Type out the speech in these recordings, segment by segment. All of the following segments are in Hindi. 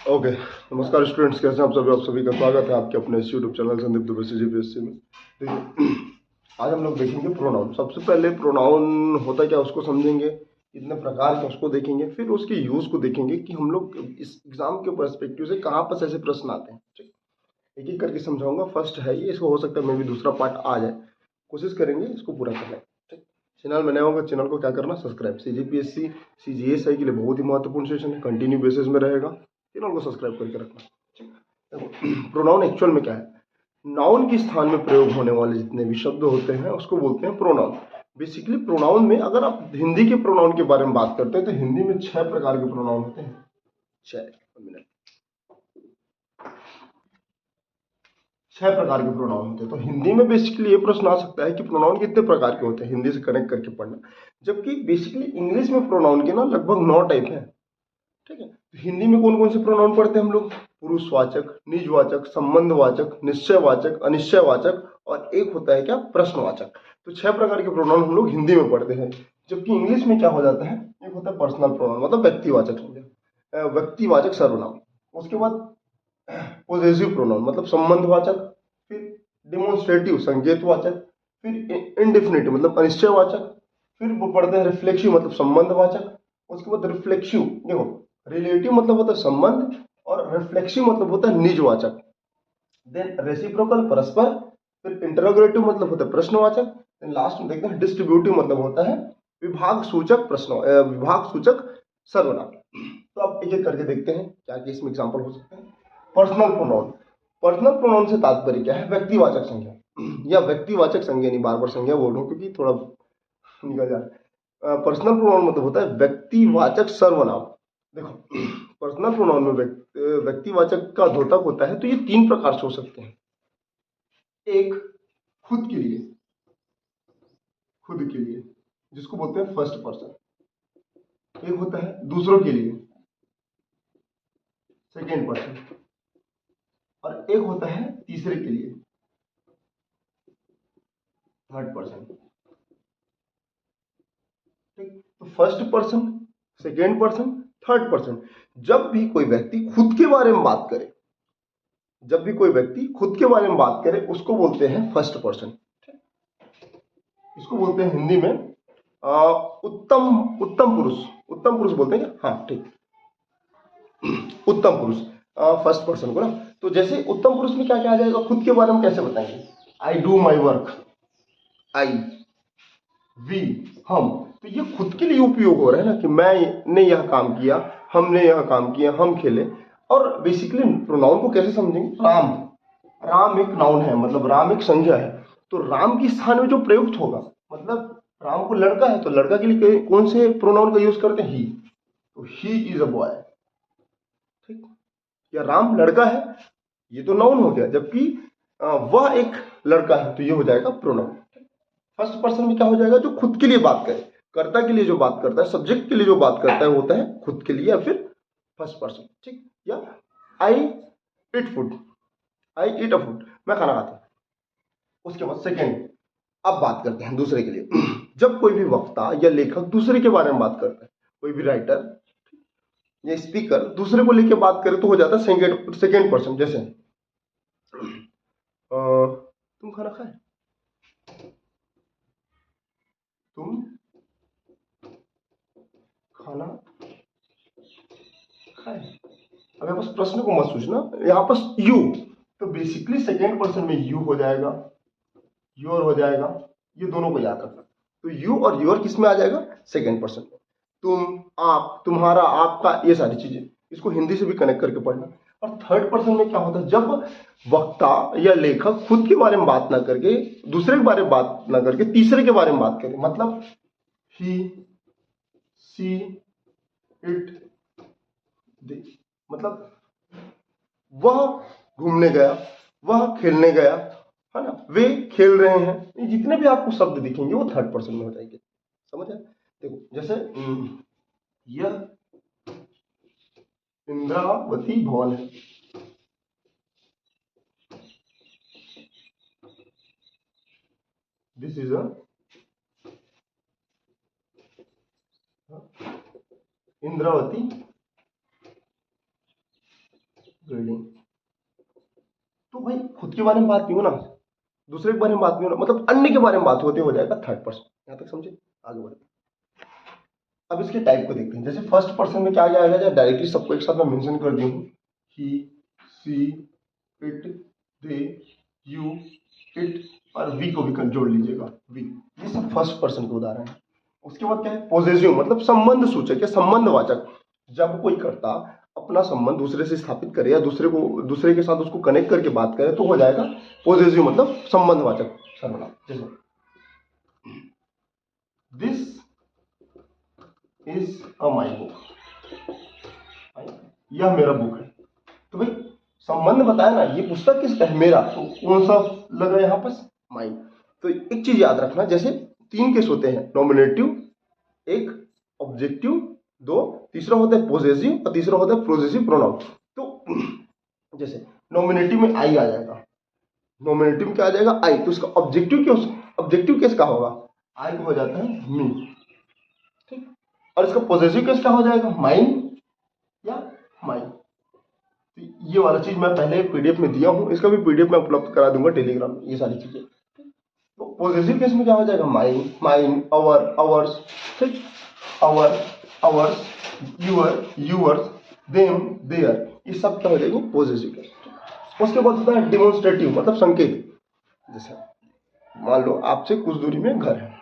ओके। नमस्कार स्टूडेंट्स, कैसे हैं आप सभी का स्वागत है आपके अपने इस YouTube channel Sandeep Dubey CGPSC में। देखिए, आज हम लोग देखेंगे प्रोनाउन। सबसे पहले प्रोनाउन होता क्या उसको समझेंगे, कितने प्रकार के उसको देखेंगे, फिर उसके यूज को देखेंगे कि हम लोग इस एग्जाम के पर्सपेक्टिव से कहाँ पर ऐसे प्रश्न आते हैं। ठीक, एक एक करके समझाऊंगा। फर्स्ट है ये, इसको हो सकता है मे भी दूसरा पार्ट आ जाए, कोशिश करेंगे इसको पूरा करने। ठीक, चैनल में नया होगा, चैनल को क्या करना, सब्सक्राइब। CGPSC CGSI के लिए बहुत ही महत्वपूर्ण सेशन है, कंटिन्यू बेसिस में रहेगा, चैनल को सब्सक्राइब करके रखना। ठीक, देखो प्रोनाउन एक्चुअल में क्या है। नाउन के स्थान में प्रयोग होने वाले जितने भी शब्द होते हैं उसको बोलते हैं प्रोनाउन। बेसिकली प्रोनाउन में अगर आप हिंदी के प्रोनाउन के बारे में बात करते हैं तो हिंदी में 6 प्रकार के प्रोनाउन होते हैं। 6 प्रकार के प्रोनाउन होते हैं। तो हिंदी में बेसिकली ये प्रश्न आ सकता है कि प्रोनाउन कितने प्रकार के होते हैं, हिंदी से कनेक्ट करके पढ़ना। जबकि बेसिकली इंग्लिश में प्रोनाउन के ना लगभग 9 टाइप हैं। ठीक है, तो हिंदी में कौन कौन से प्रोनाउन पढ़ते हैं हम लोग? पुरुषवाचक, निजवाचक, संबंधवाचक, निश्चयवाचक, अनिश्चयवाचक, और एक होता है क्या, प्रश्नवाचक। तो 6 प्रकार के प्रोनाउन हम लोग हिंदी में पढ़ते हैं। जबकि इंग्लिश में क्या हो जाता है, एक होता है पर्सनल प्रोनाउन, मतलब व्यक्तिवाचक, व्यक्तिवाचक सर्वनाम। उसके बाद पोजेसिव प्रोनाउन मतलब संबंधवाचक, फिर डिमोन्स्ट्रेटिव संकेतवाचक, फिर इंडेफिनिटिव मतलब अनिश्चयवाचक, फिर वो पढ़ते हैं रिफ्लेक्सिव मतलब संबंधवाचक। उसके बाद रिफ्लेक्सिव, देखो रिलेटिव मतलब होता है संबंध, और रिफ्लेक्सिव मतलब होता है निजवाचक। देन रेसिप्रोकल परस्पर, फिर इंटरोगेटिव मतलब होता है प्रश्नवाचक, देन लास्ट में देखते हैं डिस्ट्रीब्यूटिव मतलब होता है विभाग सूचक विभाग सूचक सर्वनाम। तो अब एक एक करके देखते हैं क्या क्या इसमें एग्जांपल हो सकते हैं। Personal pronoun. पर्सनल प्रोनाउन से तात्पर्य क्या है, व्यक्तिवाचक संज्ञा या व्यक्तिवाचक संज्ञा, नहीं बार बार संज्ञा बोल रहा हूँ क्योंकि थोड़ा निकल जा रहा है। पर्सनल प्रोनाउन मतलब होता है व्यक्तिवाचक सर्वनाम। देखो पर्सनल प्रोनाउन में व्यक्तिवाचक का द्योतक होता है, तो ये 3 प्रकार से हो सकते हैं। एक, खुद के लिए, खुद के लिए जिसको बोलते हैं फर्स्ट पर्सन। एक होता है दूसरों के लिए, सेकेंड पर्सन, और एक होता है तीसरे के लिए, थर्ड पर्सन। ठीक, तो first person, second person, third person. जब भी कोई व्यक्ति खुद के बारे में बात करे, जब भी कोई व्यक्ति खुद के बारे में बात करे उसको बोलते हैं फर्स्ट पर्सन। इसको बोलते हैं हिंदी में उत्तम उत्तम पुरुष। उत्तम पुरुष बोलते हैं क्या, हाँ ठीक, उत्तम पुरुष फर्स्ट पर्सन को ना। तो जैसे उत्तम पुरुष में क्या क्या आ जाएगा, खुद के बारे में कैसे बताएंगे, I do my work, I, we, हम। तो ये खुद के लिए उपयोग हो रहा है ना, कि मैंने यह काम किया, हमने यह काम किया, हम खेले। और बेसिकली प्रोनाउन को कैसे समझेंगे, राम, राम एक नाउन है, मतलब राम एक संज्ञा है। तो राम के स्थान में जो प्रयुक्त होगा, मतलब राम को लड़का है तो लड़का के लिए कौन से प्रोनाउन का यूज करते हैं, ही। तो ही इज अ बॉय। ठीक, या राम लड़का है, ये तो नाउन हो गया। जबकि वह एक लड़का है तो ये हो जाएगा प्रोनाउन। फर्स्ट पर्सन में क्या हो जाएगा, जो खुद के लिए बात करे, कर्ता के लिए जो बात करता है, सब्जेक्ट के लिए जो बात करता है होता है खुद के लिए, या फिर फर्स्ट पर्सन। ठीक, या आई ईट फूड, आई ईट अ फूड, मैं खाना खाता हूं। उसके बाद सेकेंड, अब बात करते हैं दूसरे के लिए। जब कोई भी वक्ता या लेखक दूसरे के बारे में बात करता है, कोई भी राइटर या स्पीकर दूसरे को लेके बात करे तो हो जाता है सेकेंड पर्सन। जैसे तुम खाना खाए, तुम खाना खाए। अब यहाँ पर प्रश्न को मत सोचना, यहाँ पर यू, तो बेसिकली सेकेंड पर्सन में यू हो जाएगा, योर हो जाएगा, ये दोनों को याद रखना। तो यू और योर किस में आ जाएगा, सेकेंड पर्सन में। तुम, आप, तुम्हारा, आपका, ये सारी चीजें, इसको हिंदी से भी कनेक्ट करके पढ़ना। और थर्ड पर्सन में क्या होता है, जब वक्ता या लेखक खुद के बारे में बात ना करके, दूसरे के बारे में बात ना करके तीसरे के बारे में बात करे, मतलब ही, सी, इट, मतलब वह घूमने गया, वह खेलने गया, है ना, वे खेल रहे हैं। ये जितने भी आपको शब्द दिखेंगे वो थर्ड पर्सन में हो जाएंगे। समझ आए? देखो जैसे यह इंद्रावती भवन है, this is a Indravati reading. तो भाई खुद के बारे में बात नहीं हो ना, दूसरे के बारे में बात नहीं हो ना, मतलब अन्य के बारे में बात होती हो जाएगा थर्ड पर्सन। यहाँ तक समझे, आगे बढ़े। अब इसके टाइप को देखते हैं। जैसे फर्स्ट पर्सन में क्या क्या आएगा, जैसे डायरेक्टली सबको एक साथ मैं मेंशन कर दी हूँ, ही, सी, इट, दे, यू, इट, और वी को भी जोड़ लीजिएगा, वी। ये सब फर्स्ट पर्सन के उदाहरण है। उसके बाद क्या है, पॉजेसिव, मतलब संबंध सूचक या संबंधवाचक। जब कोई कर्ता अपना संबंध दूसरे से स्थापित करे या दूसरे के साथ उसको कनेक्ट करके बात करे तो हो जाएगा पॉजेसिव, मतलब संबंधवाचक सर्वनाम। जैसे this is a my book, यह मेरा बुक है। तो भाई संबंध बताया ना, ये पुस्तक किसका है, मेरा, तो कौन सा लगा यहाँ पर, माइन। तो एक चीज याद रखना, जैसे 3 केस होते हैं, नॉमिनेटिव, एक ऑब्जेक्टिव, 2 तीसरा होता है पॉजेसिव और तीसरा होता है प्रोजेसिव प्रोनाउन। तो जैसे नॉमिनेटिव में आई आ जाएगा, नॉमिनेटिव में क्या आ जाएगा, आई, तो इसका ऑब्जेक्टिव केस क्या होगा, आई हो जाता है मी, ठीक। और इसका पॉजेसिव केस क्या हो जाएगा, माइन या माइन। तो ये वाला चीज मैं पहले पीडीएफ में दिया हूं, इसका भी पीडीएफ मैं उपलब्ध करा दूंगा टेलीग्राम में, ये सारी चीजें। तो पॉजिटिव केस में क्या हो जाएगा, माइन, माइन, अवर, अवर्स, ठीक, our, ours, your, yours, them, their, ये सब क्या हो जाएगी पॉजिटिव केस। उसके बाद होता है डिमोन्स्ट्रेटिव, मतलब संकेत। जैसे मान लो आपसे कुछ दूरी में घर है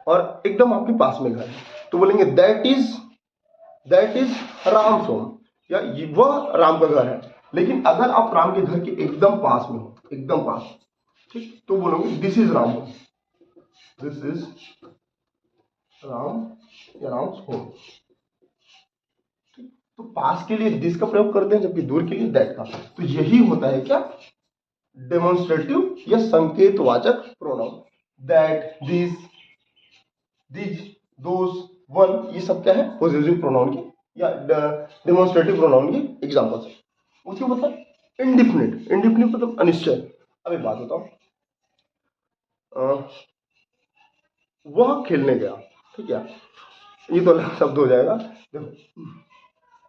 और एकदम आपके पास में घर है, तो बोलेंगे दैट इज राम्स होम, या वह राम का घर है। लेकिन अगर आप राम के घर के एकदम पास में हो, एकदम पास, ठीक, तो बोलोगे this is Ram home, this is Ram या राम्स होम। तो पास के लिए दिस का प्रयोग करते हैं, जबकि दूर के लिए दैट का। तो यही होता है क्या, डेमोन्स्ट्रेटिव या संकेतवाचक pronoun. That, this, those, one, ये सब क्या है पॉजिटिव प्रोनाउन की या डेमोन्स्ट्रेटिव प्रोनाउन की एग्जांपल्स है। उसके मतलब इंडिफिनिट, इंडिफिनिट मतलब अनिश्चय। अब एक बात बताओ, वह खेलने गया, ठीक है, ये तो अलग शब्द हो जाएगा, देखो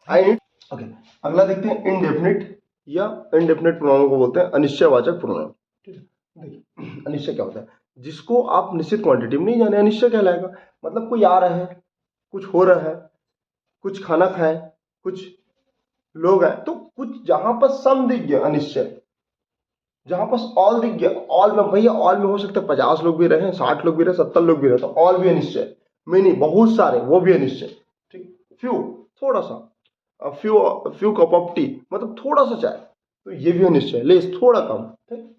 आई नीड। ओके, अगला देखते हैं इंडेफिनिट या इंडेफिनिट प्रोनाउन को बोलते हैं अनिश्चयवाचक प्रोनाउन। ठीक है, देखिए अनिश्चय क्या होता है, जिसको आप निश्चित क्वांटिटी में नहीं जाने, अनिश्चय कहलाएगा। मतलब कोई आ रहा है, कुछ हो रहा है, कुछ खाना खाए, कुछ लोग आए, तो कुछ जहां पर सम दिख गया अनिश्चय, जहां पर ऑल दिख गया, ऑल में भैया, ऑल में हो सकता है 50 लोग भी रहे, 60 लोग भी रहे, 70 लोग भी रहे, तो ऑल भी अनिश्चय। मेनी बहुत सारे, वो भी अनिश्चय, ठीक। फ्यू थोड़ा सा, फ्यू कप ऑफ टी मतलब थोड़ा सा चाय, तो ये भी अनिश्चय। लेस थोड़ा कम, ठीक।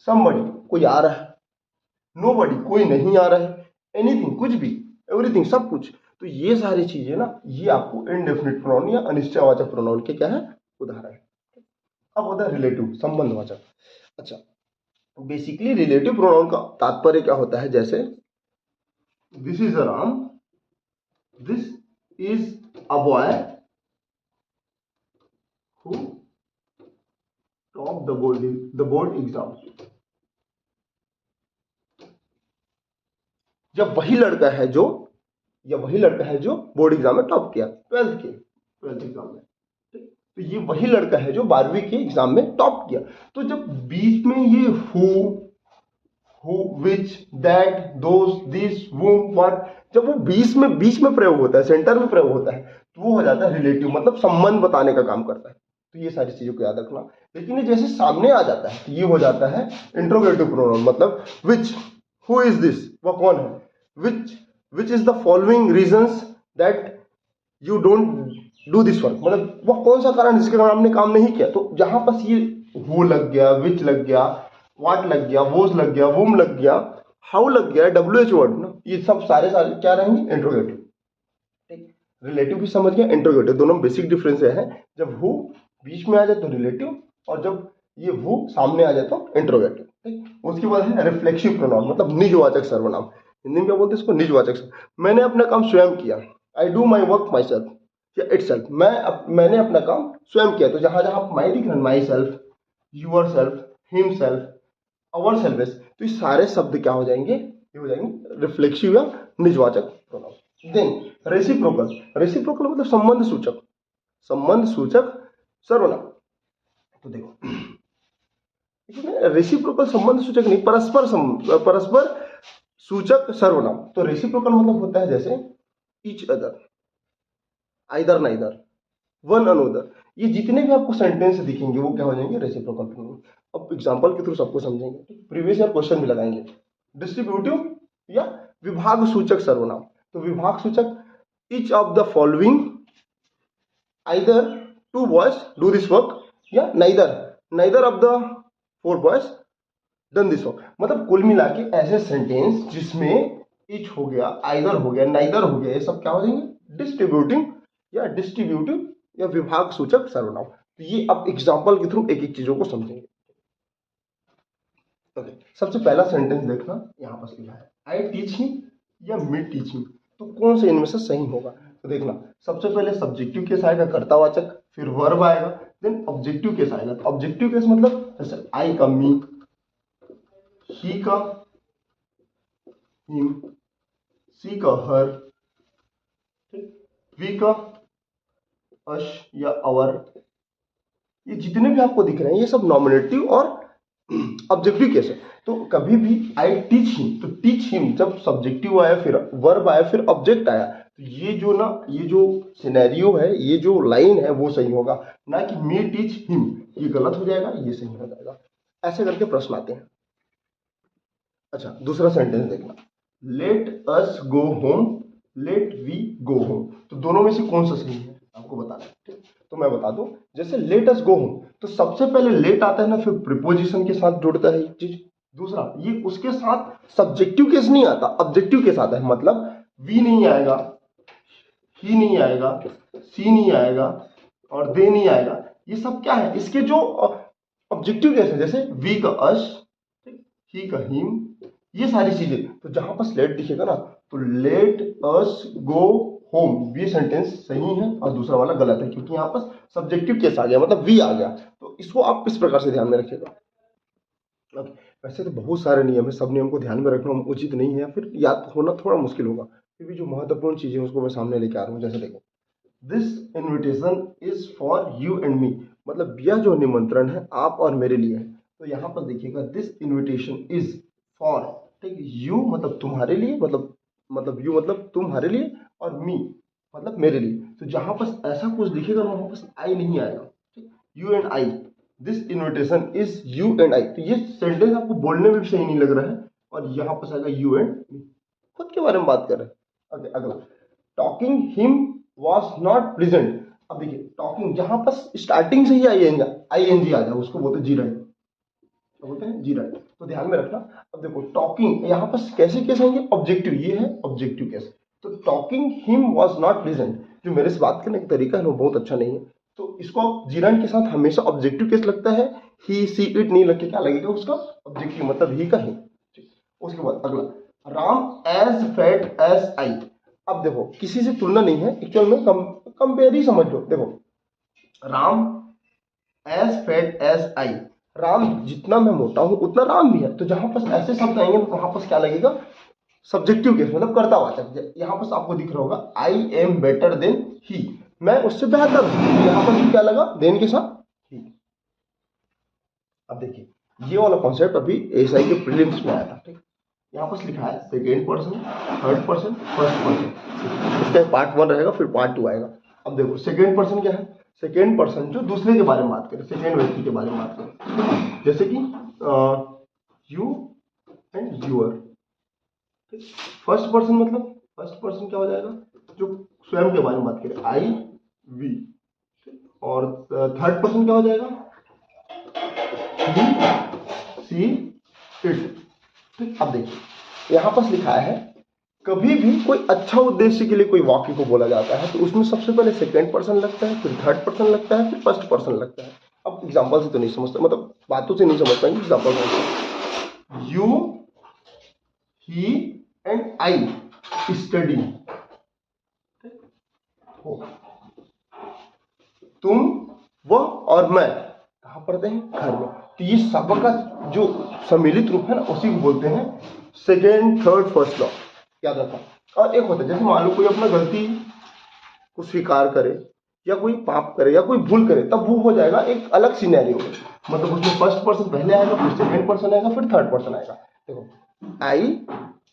समबडी कोई आ रहा है, नोबडी कोई नहीं आ रहा है, एनीथिंग कुछ भी, एवरीथिंग सब कुछ। तो ये सारी चीजें ना, ये आपको इनडेफिनिट प्रोनाउन या अनिश्चयवाचक प्रोनाउन के क्या है उदाहरण है। अब होता है रिलेटिव, संबंधवाचक। अच्छा, बेसिकली रिलेटिव प्रोनाउन का तात्पर्य क्या होता है, जैसे this is a Ram, this is a boy who top the board exam. जब वही लड़का है जो, या वही लड़का है जो बोर्ड एग्जाम में टॉप किया, 12th एग्जाम में, तो ये वही लड़का है जो 12वीं के एग्जाम में टॉप किया। तो जब बीच में ये who, which, that, those, this, whom, what, जब वो बीच में प्रयोग होता है, सेंटर में प्रयोग होता है, तो वो हो जाता है रिलेटिव, मतलब संबंध बताने का काम करता है। तो ये सारी चीजों को याद रखना। लेकिन ये जैसे सामने आ जाता है, तो ये हो जाता है इंट्रोगेटिव प्रोनाउन, मतलब विच, हु इज दिस, वह कौन है, which is the following reasons that you don't do this work, मतलब वह कौन सा कारण जिसके कारण आपने काम नहीं किया। तो जहां पर ये हु लग गया, विच लग गया, वाट लग गया, वोज लग गया, वुम लग गया, हाउ लग गया, WH वर्ड ना, ये सब सारे क्या रहेंगे इंट्रोगेटिव। ठीक, रिलेटिव भी समझ गया, इंट्रोगेटिव, दोनों बेसिक डिफरेंस है। जब हु बीच में आ जाए तो रिलेटिव, और जब ये हु सामने आ जाए तो इंट्रोगेटिव। ठीक, उसके बाद है रिफ्लेक्सिव प्रोनाउन, मतलब निजवाचक सर्वनाम। हिंदी में क्या बोलते हैं इसको, निजवाचक। मैंने अपना काम स्वयं किया, आई do my work my self या इट सेल्फ, मैंने अपना काम स्वयं किया। तो जहां जहां माई दिख रहा है, myself, yourself, himself, ourself, तो ये सारे शब्द क्या हो जाएंगे, ये हो जाएंगे रिफ्लेक्सिव या निजवाचक प्रोनाउन। देन रेसिप्रोकल, रेसिप्रोकल मतलब संबंध सूचक सर्वनाम। तो देखो रेसिप्रोकल संबंध सूचक नहीं, परस्पर सूचक सर्वनाम। तो रेसिप्रोकल मतलब होता है जैसे each other, either neither, one another, ये जितने भी आपको सेंटेंस दिखेंगे वो क्या हो जाएंगे, रेसिप्रोकल प्रोनाउन। अब एग्जांपल के थ्रू सबको समझेंगे, प्रीवियस ईयर क्वेश्चन भी लगाएंगे। डिस्ट्रीब्यूटिव या विभाग सूचक सर्वनाम। तो विभाग सूचक each of the following, either two boys do this work, या neither of the four boys done this work. मतलब कुल मिला के ऐसे सेंटेंस जिसमें ईच हो गया, आइदर हो गया, नाइदर हो गया, ये सब क्या हो जाएंगे, डिस्ट्रीब्यूटिव या विभाग सूचक सर्वनाम। तो ये अब एग्जांपल के थ्रू एक एक चीजों को समझेंगे। ओके, सबसे पहला सेंटेंस देखना, यहां पर लिखा है आई टीच हिम या मी टीच हिम। तो कौन से इनमें से सही होगा, तो देखना सबसे पहले सब्जेक्टिव केस आएगा, कर्तावाचक, फिर वर्ब आएगा, देन ऑब्जेक्टिव केस आएगा। तो ऑब्जेक्टिव केस मतलब जैसे आई का मी, ही का हिम, सी का हर, वी का अश या अवर। ये जितने भी आपको दिख रहे हैं ये सब नॉमिनेटिव और ऑब्जेक्टिव केस है। तो कभी भी आई टीच हिम, तो टीच हिम जब सब्जेक्टिव आया, फिर वर्ब आया, फिर ऑब्जेक्ट आया, तो ये जो सिनेरियो है, ये जो लाइन है वो सही होगा, ना कि मी टीच हिम, ये गलत हो जाएगा, ये सही हो जाएगा। ऐसे करके प्रश्न आते हैं। अच्छा, दूसरा सेंटेंस देखना, let us go home, let we go home. तो दोनों में से कौन सा सही है आपको बताना है, ठीक। तो मैं बता दूं, जैसे लेट अस गो होम, तो सबसे पहले लेट आता है ना, फिर प्रीपोजिशन के साथ जुड़ता है एक चीज। दूसरा, ये उसके साथ सब्जेक्टिव केस नहीं आता, ऑब्जेक्टिव केस आता है। मतलब वी नहीं आएगा, ही नहीं आएगा, सी नहीं आएगा और दे नहीं आएगा। ये सब क्या है, इसके जो ऑब्जेक्टिव केस है, जैसे वी का अश, ही का हिम, ये सारी चीजें। तो जहां पर लेट दिखेगा ना, तो लेट अस गो होम, ये सेंटेंस सही है और दूसरा वाला गलत है, क्योंकि यहाँ पर सब्जेक्टिव केस आ गया, मतलब वी आ गया। तो इसको आप इस प्रकार से ध्यान में रखिएगा। वैसे तो बहुत सारे नियम है, सब नियम को ध्यान में रखना उचित नहीं है, फिर याद होना थोड़ा मुश्किल होगा, फिर भी जो महत्वपूर्ण चीजें उसको मैं सामने लेके आ रहा हूँ। जैसे देखो, this invitation is for you and me, मतलब यह जो निमंत्रण है आप और मेरे लिए है। तो यहाँ पर देखिएगा, दिस इन्विटेशन इज फॉर, ठीक, यू मतलब तुम्हारे लिए, मतलब यू मतलब तुम्हारे लिए, और मी मतलब मेरे लिए। तो जहां पर ऐसा कुछ दिखेगा ना, वहां पर आई नहीं आएगा, ठीक, you and I, this invitation is you and I. तो ये सेंटेंस आपको बोलने में भी सही नहीं लग रहा है, और यहाँ पर आएगा यू एंड मी, खुद के बारे में बात कर रहे हैं। ओके, अगला, talking him was not present. अब देखिए, टॉकिंग जहां पर स्टार्टिंग से ही आईएनजी आ जाए, उसको बोलते हैं जी राइट, बोलते हैं जी राइट। तो ध्यान में रखना। अब देखो, टॉकिंग यहाँ पर कैसे केस आएंगे, ऑब्जेक्टिव, ये है ऑब्जेक्टिव केस। तो talking him was not present, जो मेरे से बात करने का तरीका है वो बहुत अच्छा नहीं है, तो इसको आप जीरान के साथ हमेशा ऑब्जेक्टिव केस लगता है, ही सी इट नहीं लग के क्या लगेगा उसका, ऑब्जेक्टिव, मतलब ही का ही। उसके बाद अगला, Ram as fat as I. अब देखो, किसी से तुलना नहीं है, एक्चुअल में कंपेयर ही समझ लो। देखो, Ram as fat as I, Ram जितना मैं मोटा हूं उतना राम भी है। तो जहां पर ऐसे शब्द आएंगे वहां पर क्या लगेगा, सब्जेक्टिव केस, मतलब कर्तावाचक। यहाँ पर आपको दिख रहा होगा, I am better than he, मैं उससे बेहतर हूं। यहाँ पर क्या लगा, देन के साथ ही। अब देखिए, ये वाला कॉन्सेप्ट अभी एसआई के प्रीलिम्स में आया था, ठीक। यहाँ पर लिखा है second person, third person, first person. इसका पार्ट 1 रहेगा, फिर पार्ट 2 आएगा। अब देखो, सेकेंड पर्सन क्या है, सेकेंड पर्सन जो दूसरे के बारे में बात करें, सेकेंड व्यक्ति के बारे में बात करें, जैसे कि you and your. First person मतलब, फर्स्ट पर्सन क्या हो जाएगा, जो स्वयं के बारे में बात करें, आई वी। और थर्ड पर्सन क्या हो जाएगा, ही सी इट, ठीक। अब देखिए, यहां पर लिखा है, कभी भी कोई अच्छा उद्देश्य के लिए कोई वाक्य को बोला जाता है तो उसमें सबसे पहले सेकेंड पर्सन लगता है, फिर थर्ड पर्सन लगता है, फिर फर्स्ट पर्सन लगता है। अब एग्जांपल से तो नहीं समझते, मतलब बातों से नहीं समझ पाएंगे, एग्जांपल से, you, he and I study, तुम, वह और मैं कहाँ पढ़ते हैं, घर में। तो ये सबका जो सम्मिलित रूप है ना, उसी को बोलते हैं सेकेंड, थर्ड, फर्स्ट लॉ, याद रखना। और एक होता है, जैसे मान लो कोई अपना गलती को स्वीकार करे, या कोई पाप करे या कोई भूल करे, तब वो हो जाएगा एक अलग सिनेरियो में। मतलब उसमें फर्स्ट पर्सन पहले आएगा, फिर सेकंड पर्सन आएगा, फिर थर्ड पर्सन आएगा। देखो, आई,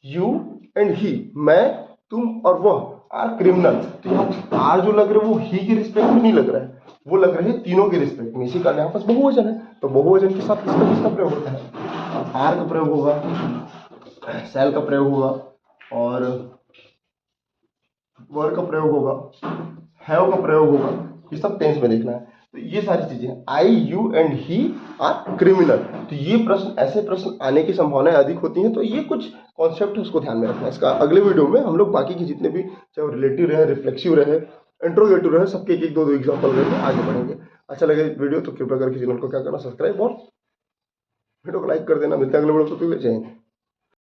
यू एंड ही, मैं, तुम और वह आर क्रिमिनल। तो यहाँ आर जो लग रहे हैं वो ही के रिस्पेक्ट में नहीं लग रहा है, वो लग रहे हैं तीनों के रिस्पेक्ट में। इसी कारण यहाँ पास बहुवचन है, तो बहुवचन के साथ किसका किसका प्रयोग होता है? आर का प्रयोग होगा, सेल का प्रयोग होगा, और वर का प्रयोग होगा, हैव का प्रयोग होगा। ये सब टेंस में देखना है। तो ये सारी चीजें, I, you and he are criminal. तो ये प्रश्न, ऐसे प्रश्न आने की संभावनाएं अधिक होती हैं। तो ये कुछ कॉन्सेप्ट है, उसको ध्यान में रखना है। इसका अगले वीडियो में हम लोग बाकी के जितने भी, चाहे रिलेटिव रहे, रिफ्लेक्सिव रहे, इंट्रोगेटिव रहे, सबके एक एक दो एग्जाम्पल रहे, आगे बढ़ेंगे। अच्छा लगे वीडियो तो कृपया करके चैनल को क्या करना, सब्सक्राइब और वीडियो को लाइक कर देना। मिलते हैं अगले वीडियो, तो जय हिंद।